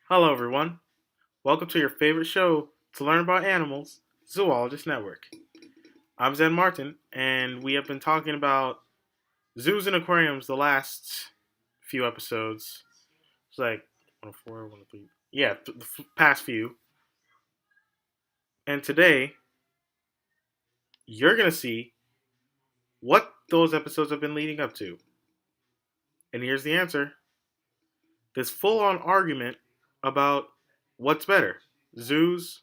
Hello, everyone. Welcome to your favorite show to learn about animals, Zoologist Network. I'm Zen Martin, and we have been talking about zoos and aquariums the last few episodes. It's like 104, 103. Yeah, the past few. And today, you're going to see what those episodes have been leading up to. And here's the answer this full on argument about what's better, zoos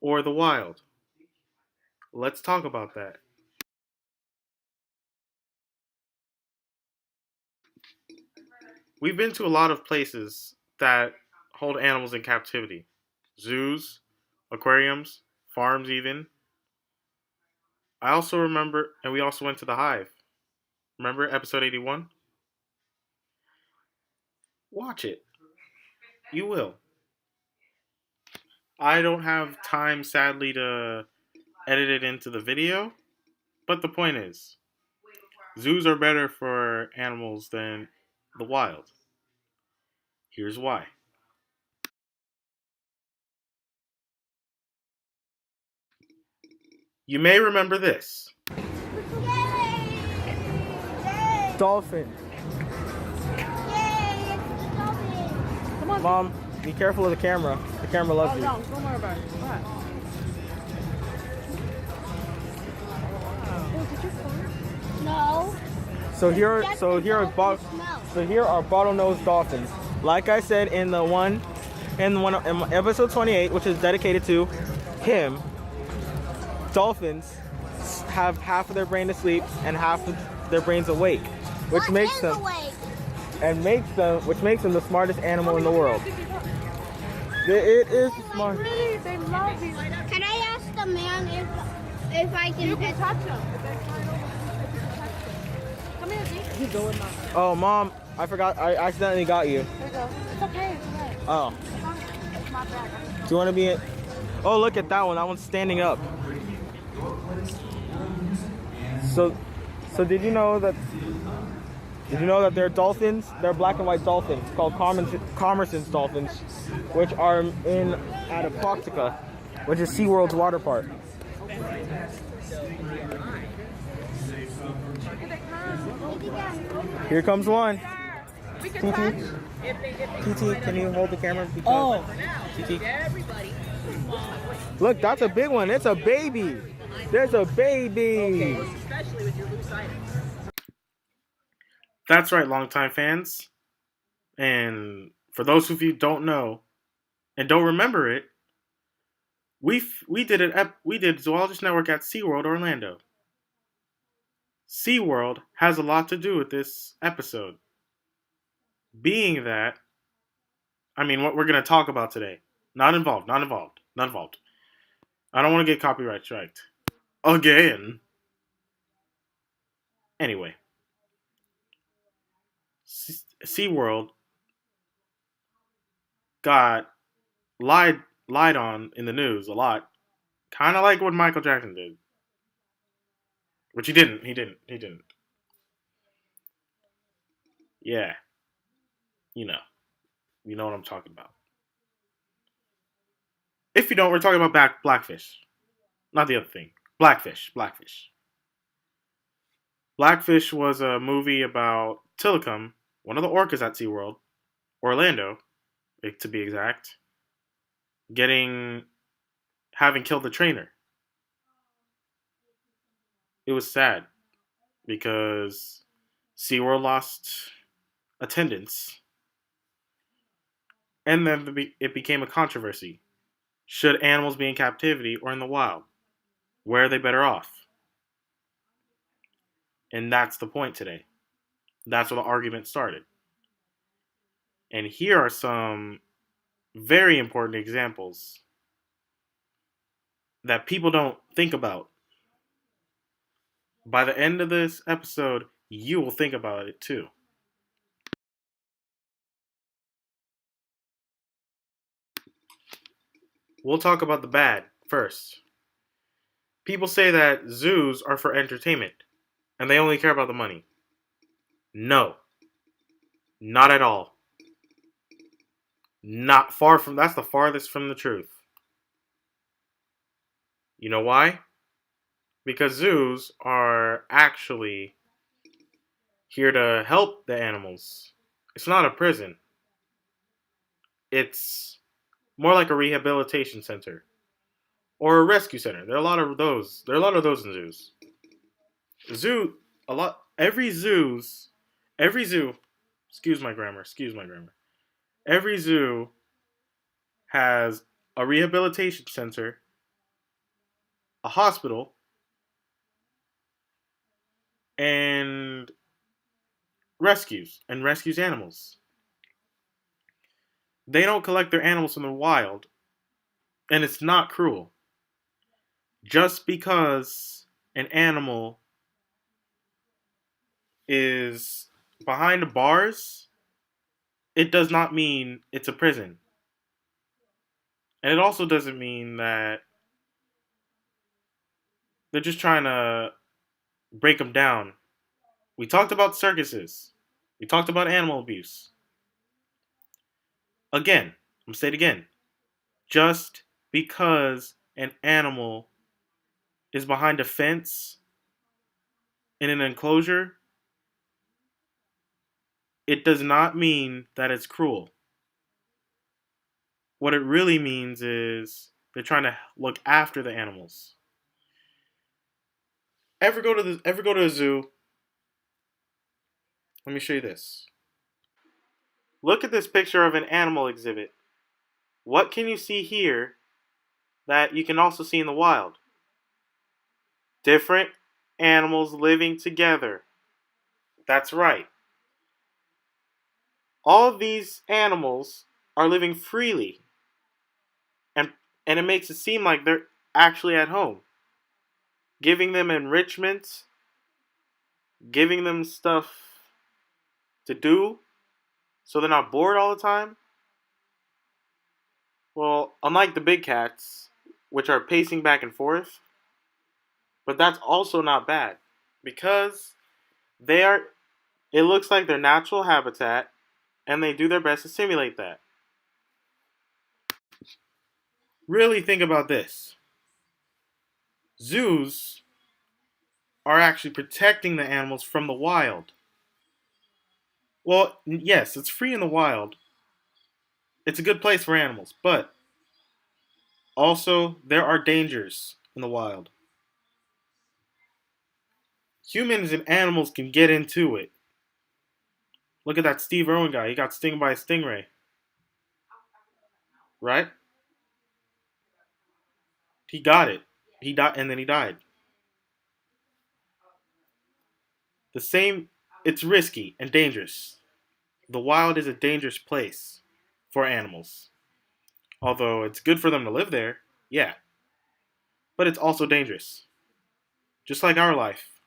or the wild. Let's talk about that. We've been to a lot of places that hold animals in captivity zoos, aquariums, farms, even. I also remember, and we also went to the Hive. Remember episode 81? Watch it. You will. I don't have time, sadly, to edit it into the video, but the point is zoos are better for animals than the wild. Here's why. You may remember this. Dolphin. Come on. Mom, be careful of the camera. The camera loves you. No, don't worry about it. What? No. So here are bottlenose dolphins. Like I said in episode 28, which is dedicated to him, dolphins have half of their brain asleep and half of their brains awake, which makes them the smartest animal in the world. It is smart. Really? They love these. Can I ask the man if I can You pet can touch them. If they fly over, you can touch them. Come here, Zeke. He's going now. Oh, Mom, I forgot. I accidentally got you. There you go. It's okay. It's okay. Oh. It's my bag. Do you want to be in? Oh, look at that one. That one's standing up. So did you know that they're dolphins? They're black and white dolphins called Commerson's dolphins, which are at Aquatica, which is SeaWorld's water park. Here comes one. We can touch. TT, can you hold the camera? Oh. TT. Look, that's a big one. It's a baby. There's a baby. Especially with your loose items. That's right, longtime fans. And for those of you who don't know and don't remember it, we did Zoologist Network at SeaWorld Orlando. SeaWorld has a lot to do with this episode. Being that, what we're going to talk about today. Not involved. I don't want to get copyright striked. Again. Anyway. SeaWorld got lied on in the news a lot. Kind of like what Michael Jackson did. Which he didn't. Yeah. You know what I'm talking about. If you don't, we're talking about Blackfish. Not the other thing. Blackfish. Blackfish was a movie about Tilikum, one of the orcas at SeaWorld, Orlando, to be exact, having killed the trainer. It was sad because SeaWorld lost attendance, and then it became a controversy. Should animals be in captivity or in the wild? Where are they better off? And that's the point today. That's where the argument started. And here are some very important examples that people don't think about. By the end of this episode, you will think about it too. We'll talk about the bad first. People say that zoos are for entertainment and they only care about the money. No, not at all. Not far from, that's the farthest from the truth. You know why? Because zoos are actually here to help the animals. It's not a prison. It's more like a rehabilitation center or a rescue center. There are a lot of those. There are a lot of those in zoos. Zoo, a lot. Every zoo. Excuse my grammar. Excuse my grammar. Every zoo has a rehabilitation center, a hospital, and rescues animals. They don't collect their animals from the wild, and it's not cruel. Just because an animal is behind bars, it does not mean it's a prison. And it also doesn't mean that they're just trying to break them down. We talked about circuses. We talked about animal abuse. Again, I'm going to say it again. Just because an animal is behind a fence in an enclosure, it does not mean that it's cruel. What it really means is they're trying to look after the animals. Ever go to a zoo? Let me show you this. Look at this picture of an animal exhibit. What can you see here that you can also see in the wild? Different animals living together. That's right. All of these animals are living freely, and it makes it seem like they're actually at home. Giving them enrichment, giving them stuff to do so they're not bored all the time. Well, unlike the big cats, which are pacing back and forth, but that's also not bad because they are, it looks like their natural habitat and they do their best to simulate that. Really think about this. Zoos are actually protecting the animals from the wild. Well, yes, it's free in the wild. It's a good place for animals, but also there are dangers in the wild. Humans and animals can get into it. Look at that Steve Irwin guy. He got stung by a stingray. Right? He got it. He died, and then he died. The same, it's risky and dangerous. The wild is a dangerous place for animals. Although it's good for them to live there, yeah. But it's also dangerous. Just like our life.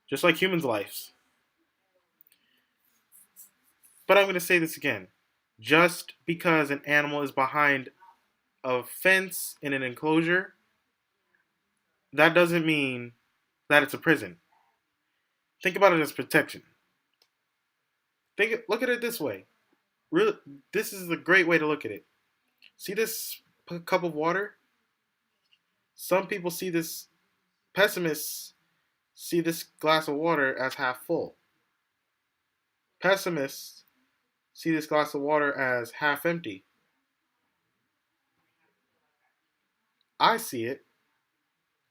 Just like humans' lives. But I'm going to say this again. Just because an animal is behind a fence in an enclosure, that doesn't mean that it's a prison. Think about it as protection. Look at it this way. Really, this is a great way to look at it. See this cup of water? Some people see this, pessimists see this glass of water as half full. Pessimists see this glass of water as half empty. I see it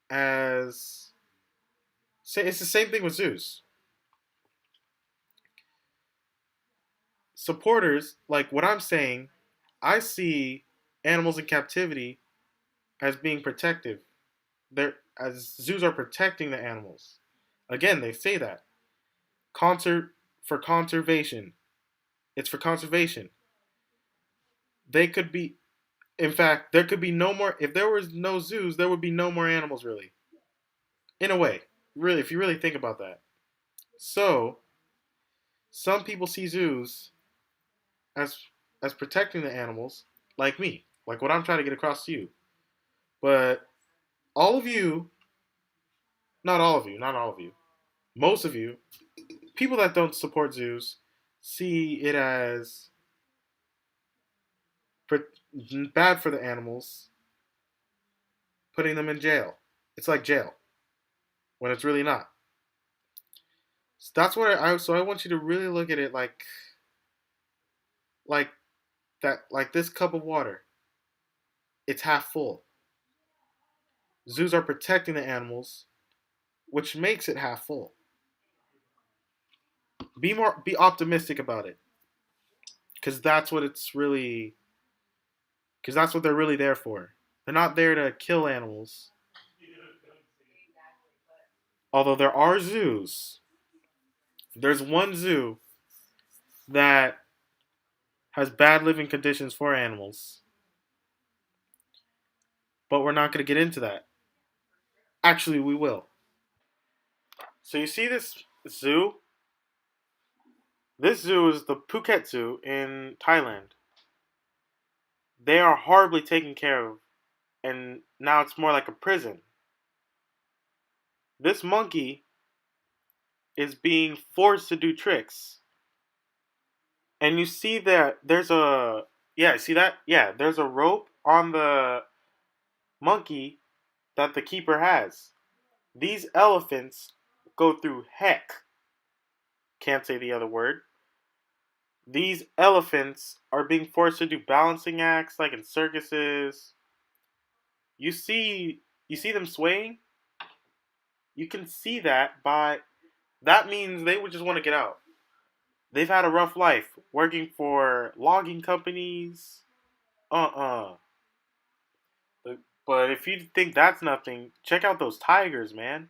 as, say, it's the same thing with zoos. Supporters, like what I'm saying, I see animals in captivity as being protective. They're, as zoos are protecting the animals. Again, they say that. For conservation. It's for conservation. They could be, in fact, there could be no more, if there was no zoos, there would be no more animals, really. In a way. Really, if you really think about that. So, some people see zoos as protecting the animals, like me, like what I'm trying to get across to you. But all of you, not all of you, most of you, people that don't support zoos see it as bad for the animals, putting them in jail. It's like jail when it's really not. So that's what I want you to really look at it like that, like this cup of water. It's half full. Zoos are protecting the animals, which makes it half full. Be optimistic about it, because that's what they're really there for. They're not there to kill animals. Although there are zoos. There's one zoo that has bad living conditions for animals, but we're not going to get into that. Actually, we will. So you see this zoo? This zoo is the Phuket Zoo in Thailand. They are horribly taken care of, and now it's more like a prison. This monkey is being forced to do tricks. And you see that there's a yeah, see that? Yeah, there's a rope on the monkey that the keeper has. These elephants go through heck. Can't say the other word. These elephants are being forced to do balancing acts like in circuses. You see them swaying? You can see that means they would just want to get out. They've had a rough life working for logging companies. Uh-uh. But if you think that's nothing, check out those tigers, man.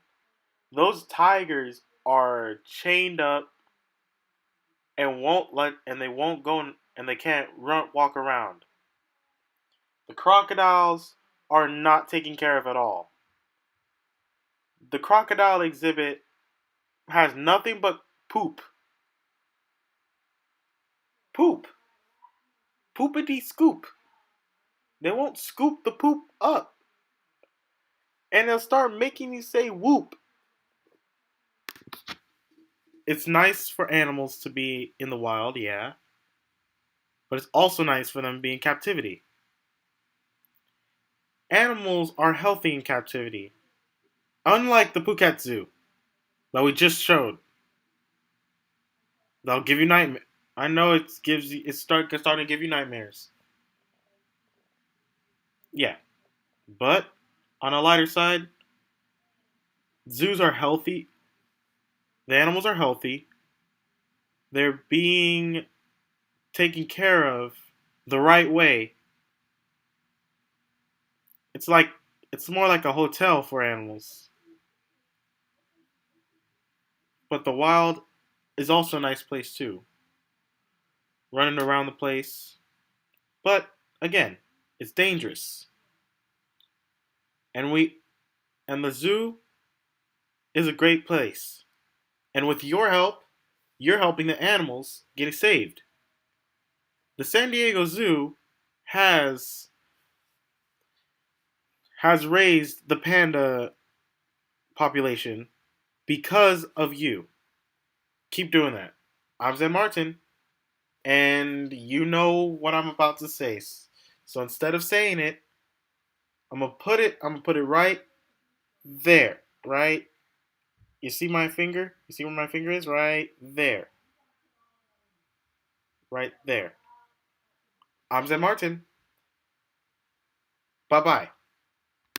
Those tigers are chained up and they won't go and they can't walk around. The crocodiles are not taken care of at all. The crocodile exhibit has nothing but poop. Poop. Poopity scoop. They won't scoop the poop up. And they'll start making you say whoop. It's nice for animals to be in the wild, yeah. But it's also nice for them to be in captivity. Animals are healthy in captivity. Unlike the Phuket Zoo that we just showed. They'll give you nightmares. I know it's starting to give you nightmares. Yeah. But on a lighter side, zoos are healthy. The animals are healthy. They're being taken care of the right way. It's like it's more like a hotel for animals. But the wild is also a nice place too. Running around the place. But again, it's dangerous. And the zoo is a great place. And with your help, you're helping the animals get saved. The San Diego Zoo has raised the panda population because of you. Keep doing that. I'm Zen Martin, and you know what I'm about to say. So instead of saying it, I'm gonna put it right there. Right? You see my finger? You see where my finger is? Right there. Right there. I'm Zen Martin. Bye bye.